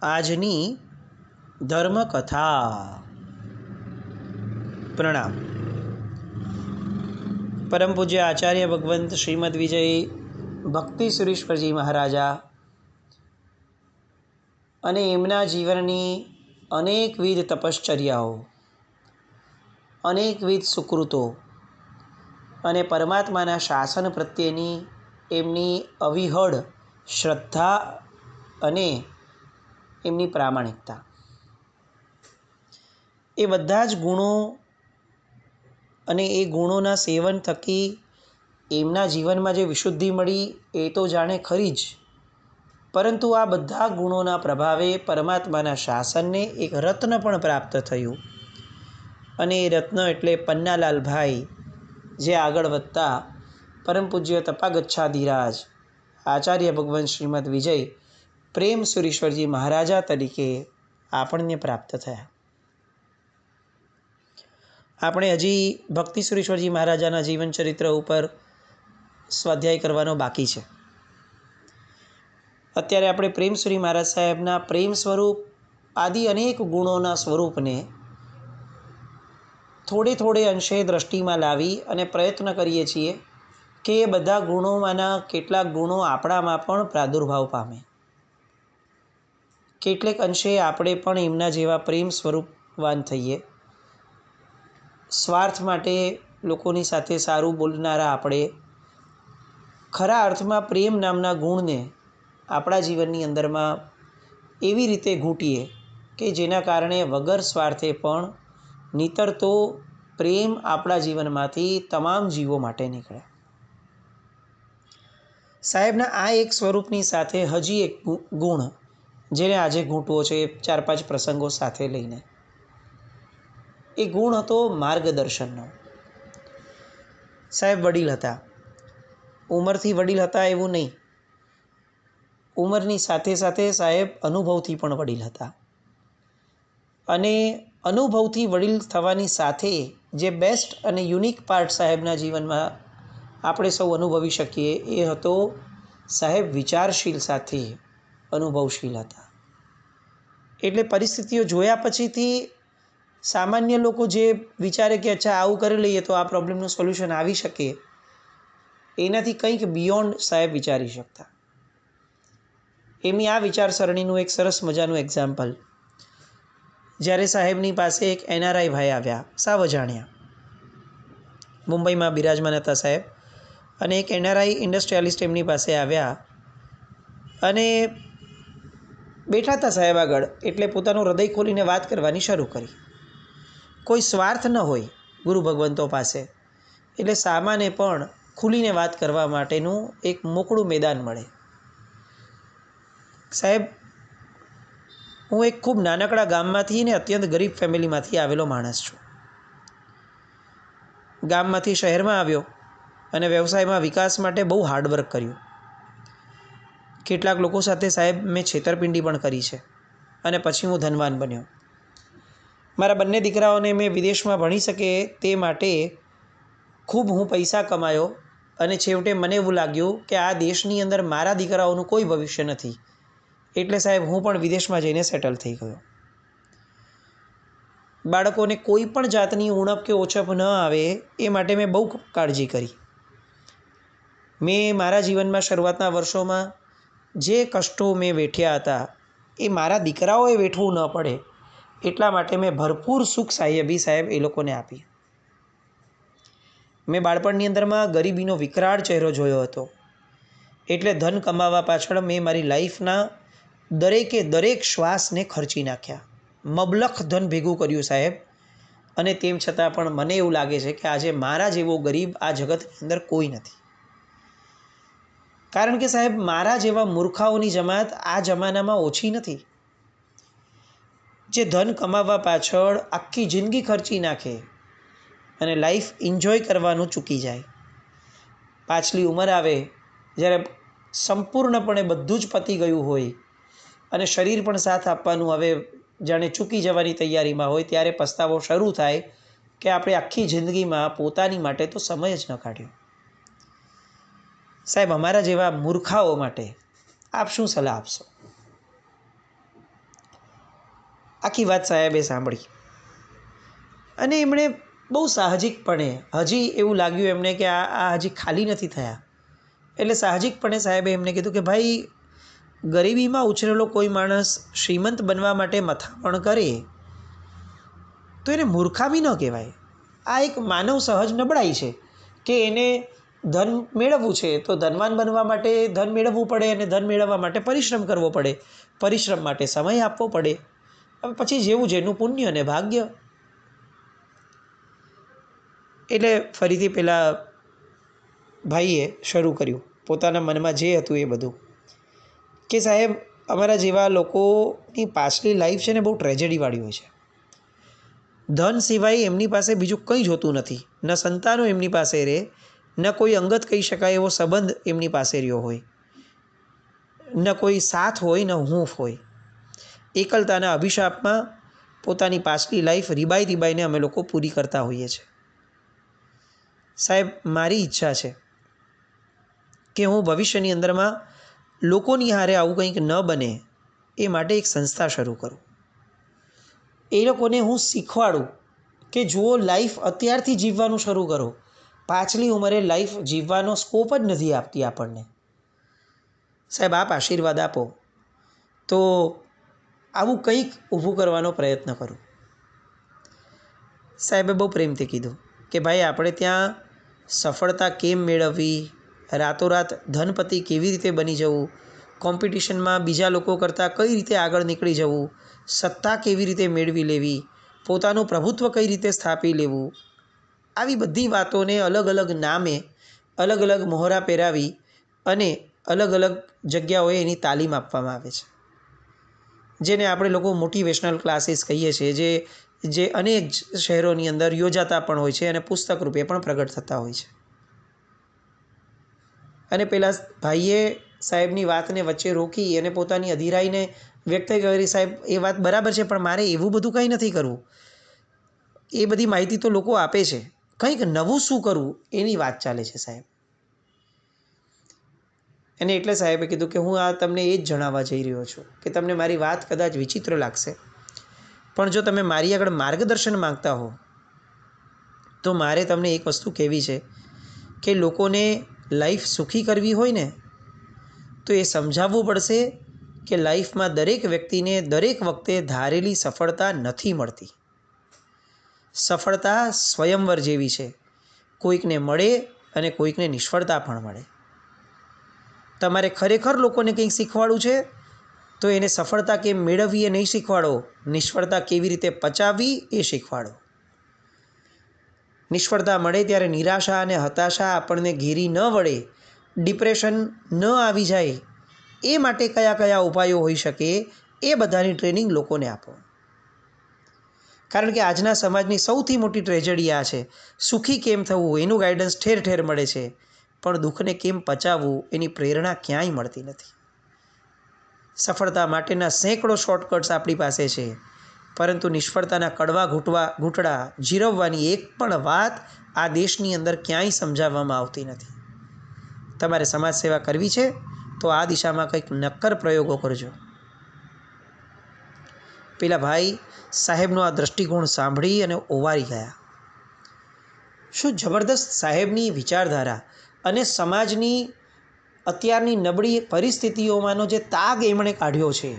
આજની ધર્મકથા. પ્રણામ. પરમ પૂજ્ય આચાર્ય ભગવંત શ્રીમદ વિજય ભક્તિ સુરેશ્વરજી મહારાજા અને એમના જીવનની અનેકવિધ તપશ્ચર્યાઓ, અનેકવિધ સુકૃતો અને પરમાત્માના શાસન પ્રત્યેની એમની અવિહળ શ્રદ્ધા અને એમની પ્રામાણિકતા, એ બધા જ ગુણો અને એ ગુણોના સેવન થકી એમના જીવનમાં જે વિશુદ્ધિ મળી એ તો જાણે ખરી જ, પરંતુ આ બધા ગુણોના પ્રભાવે પરમાત્માના શાસનને એક રત્ન પણ પ્રાપ્ત થયું. અને એ રત્ન એટલે પન્નાલાલભાઈ, જે આગળ વધતા પરમ પૂજ્ય તપાગચ્છાધિરાજ આચાર્ય ભગવાન શ્રીમદ વિજય પ્રેમ સુરેશ્વરજી મહારાજા તરીકે આપણને પ્રાપ્ત થયા. આપણે હજી ભક્તિ સુરેશ્વરજી મહારાજાના જીવન ચરિત્ર ઉપર સ્વાધ્યાય કરવાનો બાકી છે. અત્યારે આપણે પ્રેમસુરી મહારાજ સાહેબના પ્રેમ સ્વરૂપ આદિ અનેક ગુણોના સ્વરૂપને થોડે થોડે અંશે દ્રષ્ટિમાં લાવી અને પ્રયત્ન કરીએ છીએ કે એ બધા ગુણોમાંના કેટલાક ગુણો આપણામાં પણ પ્રાદુર્ભાવ પામે, કેટલેક અંશે આપણે પણ એમના જેવા પ્રેમ સ્વરૂપવાન થઈએ. સ્વાર્થ માટે લોકોની સાથે સારું બોલનારા આપણે ખરા અર્થમાં પ્રેમ નામના ગુણને આપણા જીવનની અંદરમાં એવી રીતે ઘૂંટીએ કે જેના કારણે વગર સ્વાર્થે પણ નીતરતો પ્રેમ આપણા જીવનમાંથી તમામ જીવો માટે નીકળે. સાહેબના આ એક સ્વરૂપની સાથે હજી એક ગુણ જેને આજે ઘૂંટવો છે, 4-5 પ્રસંગો સાથે લઈને. એ ગુણ હતો માર્ગદર્શનનો. સાહેબ વડીલ હતા, ઉંમરથી વડીલ હતા એવું નહીં, ઉંમરની સાથે સાથે સાહેબ અનુભવથી પણ વડીલ હતા. અને અનુભવથી વડીલ થવાની સાથે જે બેસ્ટ અને યુનિક પાર્ટ સાહેબના જીવનમાં આપણે સૌ અનુભવી શકીએ એ હતો સાહેબ વિચારશીલ સાથે અનુભવશીલ હતા. એટલે પરિસ્થિતિઓ જોયા પછીથી સામાન્ય લોકો જે વિચારે કે અચ્છા આવું કરી લઈએ તો આ પ્રોબ્લેમનું સોલ્યુશન આવી શકે, એનાથી કંઈક બિયોન્ડ સાહેબ વિચારી શકતા. એમની આ વિચારસરણીનું એક સરસ મજાનું એક્ઝામ્પલ, જ્યારે સાહેબની પાસે એક NRI ભાઈ આવ્યા, સાવ અજાણ્યા, મુંબઈમાં બિરાજમાન હતા સાહેબ, અને એક NRI ઇન્ડસ્ટ્રીયાલિસ્ટ એમની પાસે આવ્યા અને બેઠા હતા સાહેબ આગળ, એટલે પોતાનું હૃદય ખોલીને વાત કરવાની શરૂ કરી. કોઈ સ્વાર્થ ન હોય ગુરુ ભગવંતો પાસે, એટલે સામાને પણ ખુલીને વાત કરવા માટેનું એક મોકળું મેદાન મળે. સાહેબ, હું એક ખૂબ નાનકડા ગામમાંથી ને અત્યંત ગરીબ ફેમિલીમાંથી આવેલો માણસ છું. ગામમાંથી શહેરમાં આવ્યો અને વ્યવસાયમાં વિકાસ માટે બહુ હાર્ડવર્ક કર્યું. કેટલાક લોકો સાથે સાહેબ મેં છેતરપિંડી પણ કરી છે અને પછી હું ધનવાન બન્યો. મારા બંને દીકરાઓને મેં વિદેશમાં ભણી શકે તે માટે ખૂબ હું પૈસા કમાયો અને છેવટે મને એવું લાગ્યું કે આ દેશની અંદર મારા દીકરાઓનું કોઈ ભવિષ્ય નથી, એટલે સાહેબ હું પણ વિદેશમાં જઈને સેટલ થઈ ગયો. બાળકોને કોઈ પણ જાતની ઉણપ કે ઓછપ ન આવે એ માટે મેં બહુ કાળજી કરી. મેં મારા જીવનમાં શરૂઆતના વર્ષોમાં જે કષ્ટો મેં વેઠ્યા હતા એ મારા દીકરાઓએ વેઠવું ન પડે એટલા માટે મેં ભરપૂર સુખ સાહેબી સાહેબ એ લોકોને આપી. મેં બાળપણની અંદરમાં ગરીબીનો વિકરાળ ચહેરો જોયો હતો, એટલે ધન કમાવા પાછળ મેં મારી લાઈફના દરેકે દરેક શ્વાસને ખર્ચી નાખ્યા, મબલખ ધન ભેગું કર્યું સાહેબ. અને તેમ છતાં પણ મને એવું લાગે છે કે આજે મારા જેવો ગરીબ આ જગતની અંદર કોઈ નથી. કારણ કે સાહેબ મારા જેવા મૂર્ખાઓની જમાત આ જમાનામાં ઓછી નથી, જે ધન કમાવા પાછળ આખી જિંદગી ખર્ચી નાખે અને લાઈફ એન્જોય કરવાનું ચૂકી જાય. પાછલી ઉંમર આવે જ્યારે સંપૂર્ણપણે બધું જ પતી ગયું હોય અને શરીર પણ સાથ આપવાનું હવે જાણે ચૂકી જવાની તૈયારીમાં હોય, ત્યારે પસ્તાવો શરૂ થાય કે આપણે આખી જિંદગીમાં પોતાની માટે તો સમય જ ન કાઢ્યો. સાહેબ, અમારા જેવા મૂર્ખાઓ માટે આપ શું સલાહ આપશો? આખી વાત સાહેબે સાંભળી અને એમણે બહુ સાહજિકપણે હજી એવું લાગ્યું એમને કે આ હજી ખાલી નથી થયા, એટલે સાહજિકપણે સાહેબે એમને કીધું કે ભાઈ, ગરીબીમાં ઉછરેલો કોઈ માણસ શ્રીમંત બનવા માટે મથામણ કરે તો એને મૂર્ખામી ન કહેવાય. આ એક માનવ સહજ નબળાઈ છે કે એને ધન મેળવવું છે તો ધનવાન બનવા માટે ધન મેળવવું પડે અને ધન મેળવવા માટે પરિશ્રમ કરવો પડે, પરિશ્રમ માટે સમય આપવો પડે, પછી જેવું જેનું પુણ્ય અને ભાગ્ય. એટલે ફરીથી પેલા ભાઈએ શરૂ કર્યું પોતાના મનમાં જે હતું એ બધું કે સાહેબ, અમારા જેવા લોકોની પાછલી લાઈફ છે ને બહુ ટ્રેજેડીવાળી હોય છે. ધન સિવાય એમની પાસે બીજું કંઈ જોતું નથી. ન સંતાનો એમની પાસે રહે, ન કોઈ અંગત કહી શકાય એવો સંબંધ એમની પાસે રહ્યો હોય, ન કોઈ સાથ હોય, ન હૂંફ હોય. એકલતાના અભિશાપમાં પોતાની પાછલી લાઈફ રીબાઈને અમે લોકો પૂરી કરતા હોઈએ છીએ. સાહેબ, મારી ઈચ્છા છે કે હું ભવિષ્યની અંદરમાં લોકોની હારે આવું કંઈક ન બને એ માટે એક સંસ્થા શરૂ કરું. એ લોકોને હું શીખવાડું કે જુઓ, લાઈફ અત્યારથી જીવવાનું શરૂ કરો. પાછલી ઉંમરે લાઈફ જીવવાનો સ્કોપ જ નથી આપતી આપણને. સાહેબ, આપ આશીર્વાદ આપો તો આવું કંઈક ઊભું કરવાનો પ્રયત્ન કરું. સાહેબે બહુ પ્રેમથી કીધું કે ભાઈ, આપણે ત્યાં સફળતા કેમ મેળવવી, રાતોરાત ધનપતિ કેવી રીતે બની જવું, કોમ્પિટિશનમાં બીજા લોકો કરતાં કઈ રીતે આગળ નીકળી જવું, સત્તા કેવી રીતે મેળવી લેવી, પોતાનું પ્રભુત્વ કઈ રીતે સ્થાપી લેવું, આવી બધી વાતોને અલગ અલગ નામે અલગ અલગ મોહરા પહેરાવી અને અલગ અલગ જગ્યાઓએ એની તાલીમ આપવામાં આવે છે, જેને આપણે લોકો મોટિવેશનલ ક્લાસીસ કહીએ છીએ, જે અનેક શહેરોની અંદર યોજાતા પણ હોય છે અને પુસ્તક રૂપે પણ પ્રગટ થતા હોય છે. અને પેલા ભાઈએ સાહેબની વાતને વચ્ચે રોકી અને પોતાની અધીરાઈને વ્યક્ત કરી, સાહેબ એ વાત બરાબર છે, પણ મારે એવું બધું કંઈ નથી કરવું. એ બધી માહિતી તો લોકો આપે છે, કંઈક નવું શું કરવું એની વાત ચાલે છે સાહેબ. અને એટલે સાહેબે કીધું કે હું આ તમને એ જ જણાવવા જઈ રહ્યો છું કે તમને મારી વાત કદાચ વિચિત્ર લાગશે, પણ જો તમે મારી આગળ માર્ગદર્શન માંગતા હો તો મારે તમને એક વસ્તુ કહેવી છે કે લોકોને લાઈફ સુખી કરવી હોય ને તો એ સમજાવવું પડશે કે લાઈફમાં દરેક વ્યક્તિને દરેક વખતે ધારેલી સફળતા નથી મળતી. સફળતા સ્વયંવર જેવી છે, કોઈકને મળે અને કોઈકને નિષ્ફળતા પણ મળે. તમારે ખરેખર લોકોને કંઈક શીખવાડવું છે તો એને સફળતા કેમ મેળવવી એ નહીં શીખવાડો, નિષ્ફળતા કેવી રીતે પચાવવી એ શીખવાડો. નિષ્ફળતા મળે ત્યારે નિરાશા અને હતાશા આપણને ઘેરી ન વળે, ડિપ્રેશન ન આવી જાય, એ માટે કયા કયા ઉપાયો હોઈ શકે એ બધાની ટ્રેનિંગ લોકોને આપો. કારણ કે આજના સમાજની સૌથી મોટી ટ્રેજેડી આ છે. સુખી કેમ થવું એનું ગાઈડન્સ ઠેર ઠેર મળે છે, પણ દુઃખને કેમ પચાવવું એની પ્રેરણા ક્યાંય મળતી નથી. સફળતા માટેના સેંકડો શોર્ટકટ્સ આપણી પાસે છે, પરંતુ નિષ્ફળતાના કડવા ઘૂંટડા જીરવવાની એક પણ વાત આ દેશની અંદર ક્યાંય સમજાવવામાં આવતી નથી. તમારે સમાજ સેવા કરવી છે તો આ દિશામાં કંઈક નક્કર પ્રયોગો કરજો. પેલા ભાઈ સાહેબનો આ દૃષ્ટિકોણ સાંભળી અને ઓવારી ગયા. શું જબરદસ્ત સાહેબની વિચારધારા અને સમાજની અત્યારની નબળી પરિસ્થિતિઓમાંનો જે તાગ એમણે કાઢ્યો છે,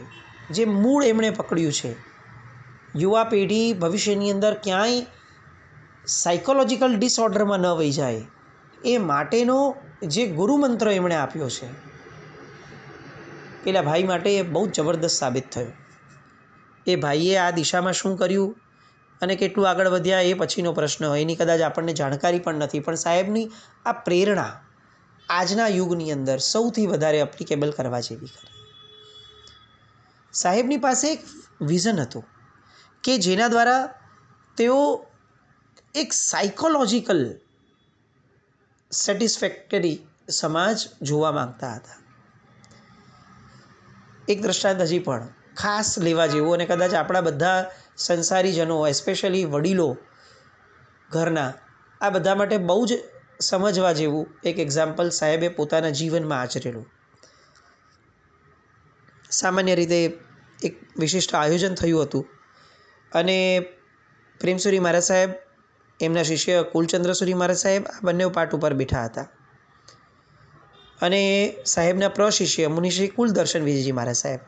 જે મૂળ એમણે પકડ્યું છે, યુવા પેઢી ભવિષ્યની અંદર ક્યાંય સાયકોલોજીકલ ડિસઓર્ડરમાં ન વહી જાય એ માટેનો જે ગુરુમંત્ર એમણે આપ્યો છે, પેલા ભાઈ માટે એ બહુ જબરદસ્ત સાબિત થયો. એ ભાઈએ આ દિશામાં શું કર્યું અને કેટલું આગળ વધ્યા એ પછીનો પ્રશ્ન હોય, એની કદાચ આપણને જાણકારી પણ નથી, પણ સાહેબની આ પ્રેરણા આજના યુગની અંદર સૌથી વધારે એપ્લિકેબલ કરવા જેવી ખરી. સાહેબની પાસે એક વિઝન હતું કે જેના દ્વારા તેઓ એક સાયકોલોજીકલ સેટિસ્ફેક્ટરી સમાજ જોવા માંગતા હતા. એક દ્રષ્ટાંત હજી પણ ખાસ લેવા જેવું અને કદાચ આપણા બધા સંસારીજનો એસ્પેશિયલી વડીલો ઘરના આ બધા માટે બહુ જ સમજવા જેવું એક એક્ઝામ્પલ સાહેબે પોતાના જીવનમાં આચરેલું. સામાન્ય રીતે એક વિશિષ્ટ આયોજન થયું હતું અને પ્રેમસુરી મહારાજ સાહેબ, એમના શિષ્ય કુલચંદ્રસુરી મહારાજ સાહેબ આ બંને પાટ ઉપર બેઠા હતા. અને સાહેબના પ્રશિષ્ય મુનિશ્રી કુલદર્શન વિજયજી મહારાજ સાહેબ,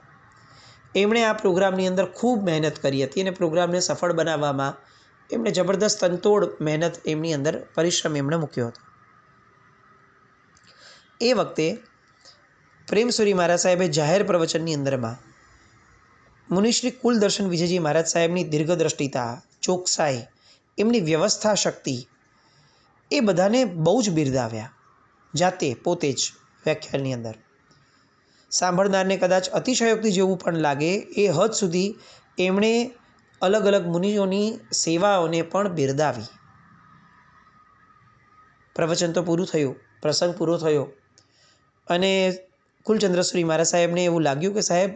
એમણે આ પ્રોગ્રામની અંદર ખૂબ મહેનત કરી હતી અને પ્રોગ્રામને સફળ બનાવવામાં એમણે જબરદસ્ત તનતોડ મહેનત એમની અંદર પરિશ્રમ એમણે મૂક્યો હતો. એ વખતે પ્રેમસુરી મહારાજ સાહેબે જાહેર પ્રવચનની અંદરમાં મુનિશ્રી કુલદર્શન વિજયજી મહારાજ સાહેબની દીર્ઘદ્રષ્ટિતા, ચોકસાઈ, એમની વ્યવસ્થા શક્તિ, એ બધાને બહુ જ બિરદાવ્યા, જાતે પોતે જ વ્યાખ્યાનની અંદર. સાંભળનારને કદાચ અતિશયોક્તિ જેવું પણ લાગે એ હદ સુધી એમણે અલગ અલગ મુનિઓની સેવાઓને પણ બિરદાવી. પ્રવચન તો પૂરું થયું, પ્રસંગ પૂરો થયો અને કુલચંદ્રસુરી મહારાજ સાહેબને એવું લાગ્યું કે સાહેબ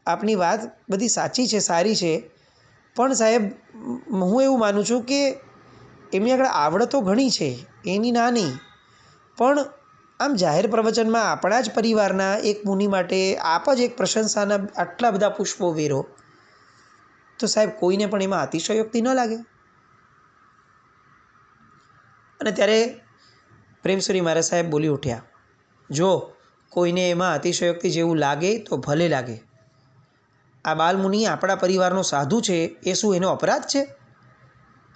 આપની વાત બધી સાચી છે, સારી છે, પણ સાહેબ હું એવું માનું છું કે એમની આગળ આવડતો ઘણી છે, એની ના નહીં, પણ આમ જાહેર પ્રવચનમાં આપણા જ પરિવારના એક મુનિ માટે આપ જ એક પ્રશંસાના આટલા બધા પુષ્પો વેરો, તો સાહેબ કોઈને પણ એમાં અતિશયોક્તિ ન લાગે? અને ત્યારે પ્રેમસુરી મહારાજ સાહેબ બોલી ઉઠ્યા, જો કોઈને એમાં અતિશયોક્તિ જેવું લાગે તો ભલે લાગે. આ બાલમુનિ આપણા પરિવારનો સાધુ છે, એ શું એનો અપરાધ છે?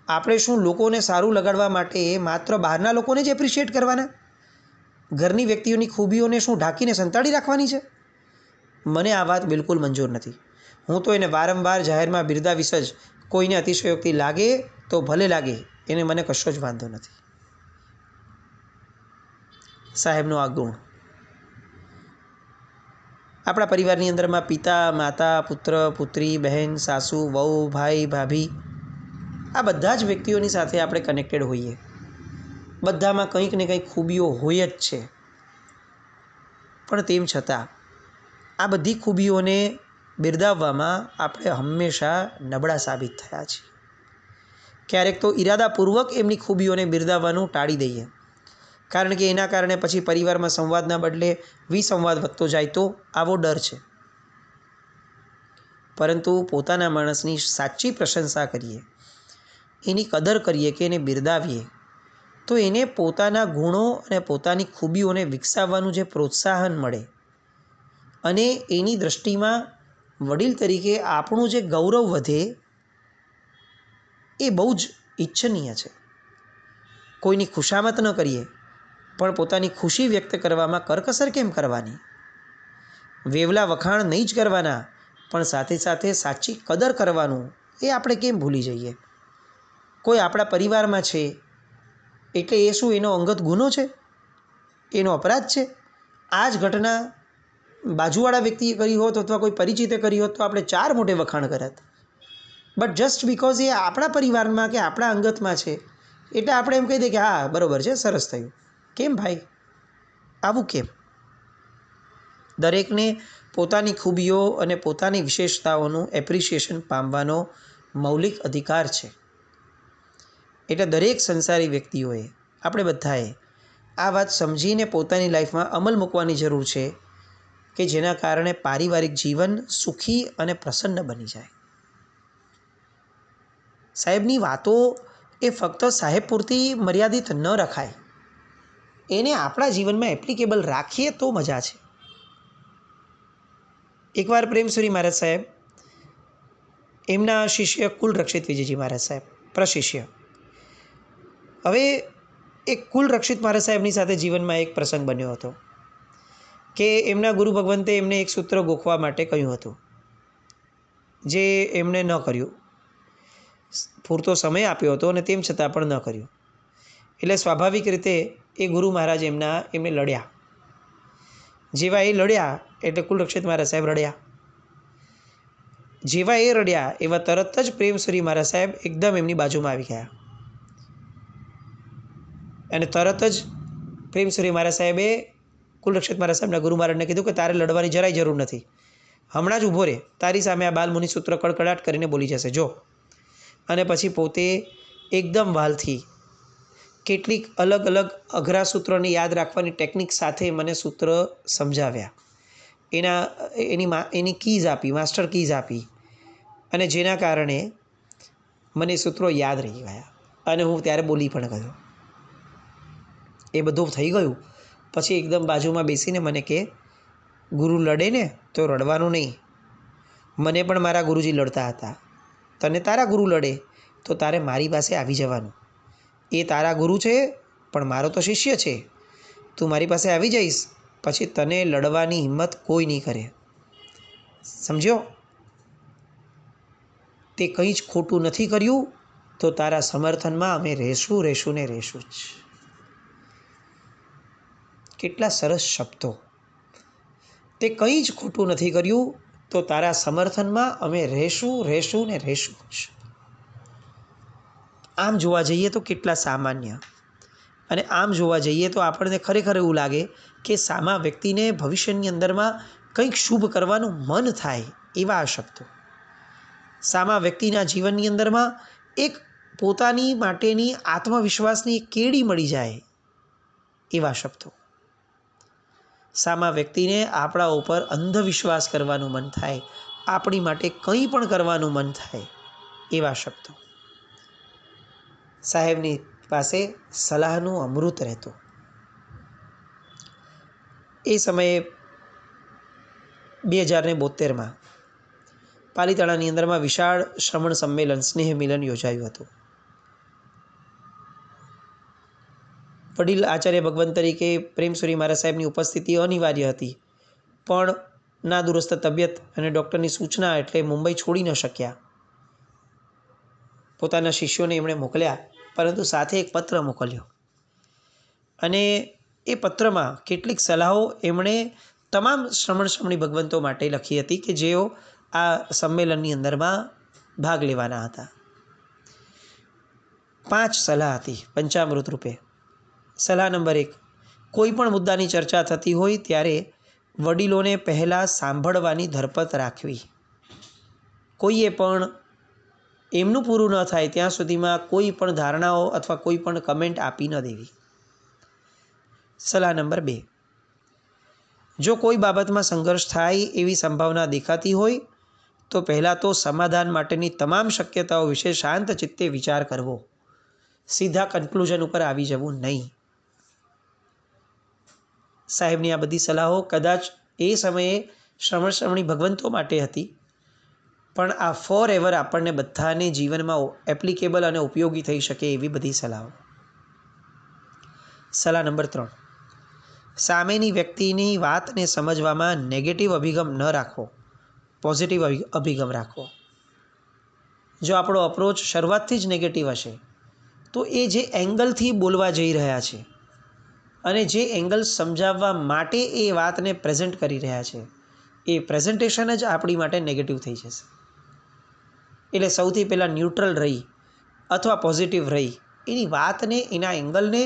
આપણે શું લોકોને સારું લગાડવા માટે માત્ર બહારના લોકોને જ એપ્રિશિએટ કરવાના? ઘરની વ્યક્તિઓની ખૂબીઓને શું ઢાંકીને સંતાડી રાખવાની છે? મને આ વાત બિલકુલ મંજૂર નથી. હું તો એને વારંવાર જાહેરમાં બિરદાવીશ જ. કોઈને અતિશયોક્તિ લાગે તો ભલે લાગે, એને મને કશો જ વાંધો નથી. સાહેબનો આ ગુણ આપણા પરિવારની અંદરમાં પિતા, માતા, પુત્ર, પુત્રી, બહેન, સાસુ, વહુ, ભાઈ, ભાભી, આ બધા જ વ્યક્તિઓની સાથે આપણે કનેક્ટેડ હોઈએ. બધામાં કંઈક ને કંઈક ખૂબીઓ હોય જ છે. પણ તેમ છતાં આ બધી ખૂબીઓને બિરદાવવામાં આપણે હંમેશા નબળા સાબિત થયા છીએ. ક્યારેક તો ઈરાદાપૂર્વક એમની ખૂબીઓને બિરદાવવાનું ટાળી દઈએ, કારણ કે એના કારણે પછી પરિવારમાં સંવાદના બદલે વિસંવાદ વધતો જાય, તો આવો ડર છે. પરંતુ પોતાના માણસની સાચી પ્રશંસા કરીએ, એની કદર કરીએ કે એને બિરદાવીએ, તો એને પોતાના ગુણો અને પોતાની ખૂબીઓને વિકસાવવાનું જે પ્રોત્સાહન મળે અને એની દૃષ્ટિમાં વડીલ તરીકે આપણું જે ગૌરવ વધે, એ બહુ જ ઈચ્છનીય છે. કોઈની ખુશામત ન કરીએ, પણ પોતાની ખુશી વ્યક્ત કરવામાં કરકસર કેમ કરવાની? વેવલા વખાણ નહીં જ કરવાના, પણ સાથે સાથે સાચી કદર કરવાનું એ આપણે કેમ ભૂલી જઈએ? કોઈ આપણા પરિવારમાં છે એટલે એ શું એનો અંગત ગુનો છે? એનો અપરાધ છે? આ જ ઘટના બાજુવાળા વ્યક્તિએ કરી હોત અથવા કોઈ પરિચિતે કરી હોત તો આપણે ચાર મોઢે વખાણ કરત. બટ જસ્ટ બિકોઝ એ આપણા પરિવારમાં કે આપણા અંગતમાં છે એટલે આપણે એમ કહી દઈએ કે હા બરાબર છે, સરસ થયું. કેમ ભાઈ? આવું કેમ? દરેકને પોતાની ખૂબીઓ અને પોતાની વિશેષતાઓનું એપ્રિશિએશન પામવાનો મૌલિક અધિકાર છે. એટલે દરેક સંસારી વ્યક્તિઓએ, આપણે બધાએ આ વાત સમજીને પોતાની લાઈફમાં અમલ મૂકવાની જરૂર છે કે જેના કારણે પારિવારિક જીવન સુખી અને પ્રસન્ન બની જાય. સાહેબની વાતો એ ફક્ત સાહેબ પૂરતી મર્યાદિત ન રખાય, એને આપણા જીવનમાં એપ્લિકેબલ રાખીએ તો મજા છે. એકવાર પ્રેમસુરી મહારાજ સાહેબ, એમના શિષ્ય કુલરક્ષિત વિજયજી મહારાજ સાહેબ, પ્રશિષ્ય, હવે એક કુલરક્ષિત મહારાજ સાહેબની સાથે જીવનમાં એક પ્રસંગ બન્યો હતો કે એમના ગુરુ ભગવંતે એમને એક સૂત્ર ગોખવા માટે કહ્યું હતું, જે એમણે ન કર્યું. પૂરતો સમય આપ્યો હતો અને તેમ છતાં પણ ન કર્યું. એટલે સ્વાભાવિક રીતે એ ગુરુ મહારાજ એમને લડ્યા. જેવા એ લડ્યા એટલે કુલરક્ષિત મહારાજ સાહેબ રડ્યા. જેવા એ રડ્યા એવા તરત જ પ્રેમસુરી મહારાજ સાહેબ એકદમ એમની બાજુમાં આવી ગયા અને તરત જ પ્રેમસુરી મહારાજ સાહેબે કુલરક્ષિત મહારાજ સાહેબના ગુરુ મહારાજને કીધું કે તારે લડવાની જરાય જરૂર નથી, હમણાં જ ઊભો રહે, તારી સામે આ બાલમુનિ સૂત્ર કડકડાટ કરીને બોલી જશે, જો. અને પછી પોતે એકદમ વાલથી કેટલીક અલગ અલગ અઘરા સૂત્રોને યાદ રાખવાની ટેકનિક સાથે મને સૂત્ર સમજાવ્યા. એની કીઝ આપી, માસ્ટર કીઝ આપી અને જેના કારણે મને સૂત્રો યાદ રહી ગયા અને હું ત્યારે બોલી પણ ગયો. એ બધું થઈ ગયું પછી એકદમ બાજુમાં બેસીને મને કહે, ગુરુ લડે ને તો રડવાનું નહીં. મને પણ મારા ગુરુજી લડતા હતા. તને તારા ગુરુ લડે તો તારે મારી પાસે આવી જવાનું. એ તારા ગુરુ છે પણ મારો તો શિષ્ય છે. તું મારી પાસે આવી જઈશ પછી તને લડવાની હિંમત કોઈ નહીં કરે. સમજ્યો? તે કંઈ જ ખોટું નથી કર્યું તો તારા સમર્થનમાં અમે રહેશું ને રહેશું જ. કેટલા સરસ શબ્દો. તે કંઈ જ ખોટું નથી કર્યું તો તારા સમર્થનમાં અમે રહેશું ને રહેશું જ. આમ જોવા જઈએ તો કેટલા સામાન્ય, અને આમ જોવા જઈએ તો આપણને ખરેખર એવું લાગે કે સામા વ્યક્તિને ભવિષ્યની અંદરમાં કંઈક શુભ કરવાનું મન થાય એવા આ શબ્દો. સામા વ્યક્તિના જીવનની અંદરમાં એક પોતાની માટેની આત્મવિશ્વાસની કેડી મળી જાય એવા શબ્દો. સામા વ્યક્તિને આપણા ઉપર અંધવિશ્વાસ કરવાનું મન થાય, આપણી માટે કંઈ પણ કરવાનું મન થાય એવા શબ્દો. સાહેબની પાસે સલાહનું અમૃત રહેતું. એ સમયે 2072માં પાલીતાણાની અંદરમાં વિશાળ શ્રમણ સંમેલન, સ્નેહ મિલન યોજાયું હતું. વડીલ આચાર્ય ભગવંત તરીકે પ્રેમસુરી મહારાજ સાહેબની ઉપસ્થિતિ અનિવાર્ય હતી, પણ નાદુરસ્ત તબિયત અને ડૉક્ટરની સૂચના એટલે મુંબઈ છોડી ન શક્યા. પોતાના શિષ્યોને એમણે મોકલ્યા, પરંતુ સાથે એક પત્ર મોકલ્યો અને એ પત્રમાં કેટલીક સલાહો એમણે તમામ શ્રમણી ભગવંતો માટે લખી હતી કે જેઓ આ સંમેલનની અંદરમાં ભાગ લેવાના હતા. 5 સલાહ હતી પંચામૃત રૂપે. સલાહ નંબર 1, કોઈ પણ મુદ્દાની ચર્ચા થતી હોય ત્યારે વડીલોને પહેલાં સાંભળવાની ધરપત રાખવી. કોઈએ પણ એમનું પૂરું ન થાય ત્યાં સુધીમાં કોઈ પણ ધારણાઓ અથવા કોઈ પણ કમેન્ટ આપી ન દેવી. સલાહ નંબર 2, જો કોઈ બાબતમાં સંઘર્ષ થાય એવી સંભાવના દેખાતી હોય તો પહેલાં તો સમાધાન માટેની તમામ શક્યતાઓ વિશે શાંત ચિત્તે વિચાર કરવો. સીધા કન્ક્લુઝન ઉપર આવી જવું નહીં. સાહેબની આ બધી સલાહો કદાચ એ સમયે શ્રમણી ભગવંતો માટે હતી, પણ આ ફોર એવર આપણને બધાને જીવનમાં એપ્લિકેબલ અને ઉપયોગી થઈ શકે એવી બધી સલાહો. સલાહ નંબર 3, સામેની વ્યક્તિની વાતને સમજવામાં નેગેટિવ અભિગમ ન રાખવો, પોઝિટિવ અભિગમ રાખવો. જો આપણો અપ્રોચ શરૂઆતથી જ નેગેટિવ હશે તો એ જે એંગલથી બોલવા જઈ રહ્યા છે અને જે એંગલ સમજાવવા માટે એ વાતને પ્રેઝન્ટ કરી રહ્યા છે એ પ્રેઝન્ટેશન જ આપણી માટે નેગેટિવ થઈ જશે. એટલે સૌથી પહેલાં ન્યુટ્રલ રહી અથવા પોઝિટિવ રહી એની વાતને, એના એંગલને,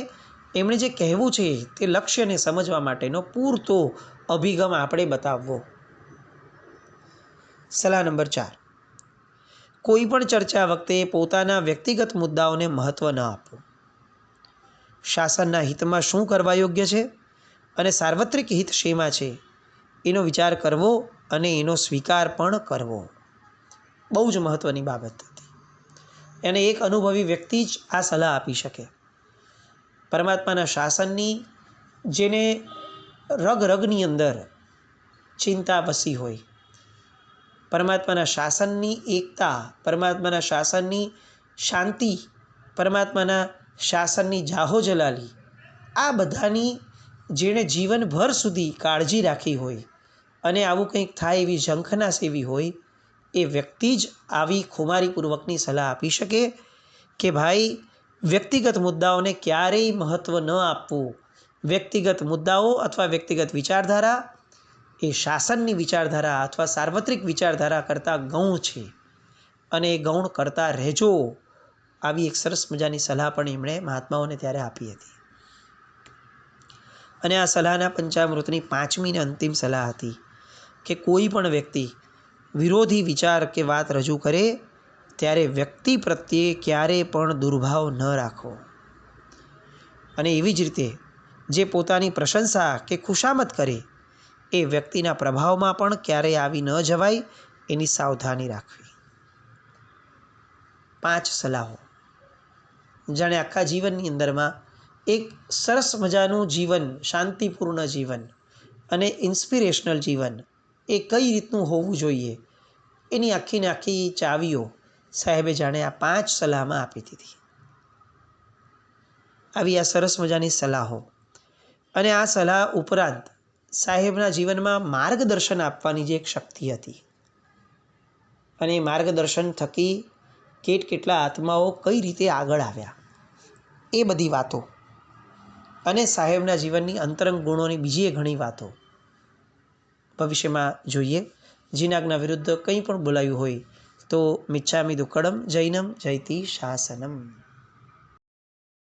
એમણે જે કહેવું છે તે લક્ષ્યને સમજવા માટેનો પૂરતો અભિગમ આપણે બતાવવો. સલાહ નંબર 4, કોઈ પણ ચર્ચા વખતે પોતાના વ્યક્તિગત મુદ્દાઓને મહત્ત્વ ન આપવું. શાસનના હિતમાં શું કરવા યોગ્ય છે અને સાર્વત્રિક હિત શેમાં છે એનો વિચાર કરવો અને એનો સ્વીકાર પણ કરવો. બહુ જ મહત્ત્વની બાબત હતી અને એક અનુભવી વ્યક્તિ જ આ સલાહ આપી શકે. પરમાત્માના શાસનની જેને રગની અંદર ચિંતા વસી હોય, પરમાત્માના શાસનની એકતા, પરમાત્માના શાસનની શાંતિ, પરમાત્માના શાસનની જાહોજલાલી, આ બધાની જેણે જીવનભર સુધી કાળજી રાખી હોય અને આવું કંઈક થાય એવી ઝંખના સેવી હોય, એ વ્યક્તિ જ આવી ખુમારીપૂર્વકની સલાહ આપી શકે કે ભાઈ વ્યક્તિગત મુદ્દાઓને ક્યારેય મહત્ત્વ ન આપવું. વ્યક્તિગત મુદ્દાઓ અથવા વ્યક્તિગત વિચારધારા એ શાસનની વિચારધારા અથવા સાર્વત્રિક વિચારધારા કરતાં ગૌણ છે અને એ ગૌણ કરતા રહેજો. આવી એક સરસ મજાની સલાહ પણ એમણે મહાત્માઓને ત્યારે આપી હતી. અને આ સલાહના પંચામૃતની 5મી અને અંતિમ સલાહ હતી કે કોઈ પણ વ્યક્તિ વિરોધી વિચાર કે વાત રજૂ કરે ત્યારે વ્યક્તિ પ્રત્યે ક્યારેય પણ દુર્ભાવ ન રાખવો. અને એવી જ રીતે જે પોતાની પ્રશંસા કે ખુશામત કરે એ વ્યક્તિના પ્રભાવમાં પણ ક્યારેય આવી ન જવાય એની સાવધાની રાખવી. 5 સલાહો. જાણે આખા જીવનની અંદરમાં એક સરસ મજાનું જીવન, શાંતિપૂર્ણ જીવન અને ઇન્સ્પિરેશનલ જીવન એ કઈ રીતનું હોવું જોઈએ એની આખીને આખી ચાવીઓ સાહેબે જાણે આ 5 સલાહમાં આપી દીધી. આવી આ સરસ મજાની સલાહો અને આ સલાહ ઉપરાંત સાહેબના જીવનમાં માર્ગદર્શન આપવાની જે એક શક્તિ હતી અને એ માર્ગદર્શન થકી કેટલા આત્માઓ કઈ રીતે આગળ આવ્યા એ બધી વાતો અને સાહેબના જીવનની અંતરંગ ગુણોની બીજી ઘણી વાતો ભવિષ્યમાં જોઈએ. જીનાગના વિરુદ્ધ કંઈ પણ બોલાયું હોય તો મિચ્છામિ દુક્કડમ જૈનમ જયતિ શાસનમ.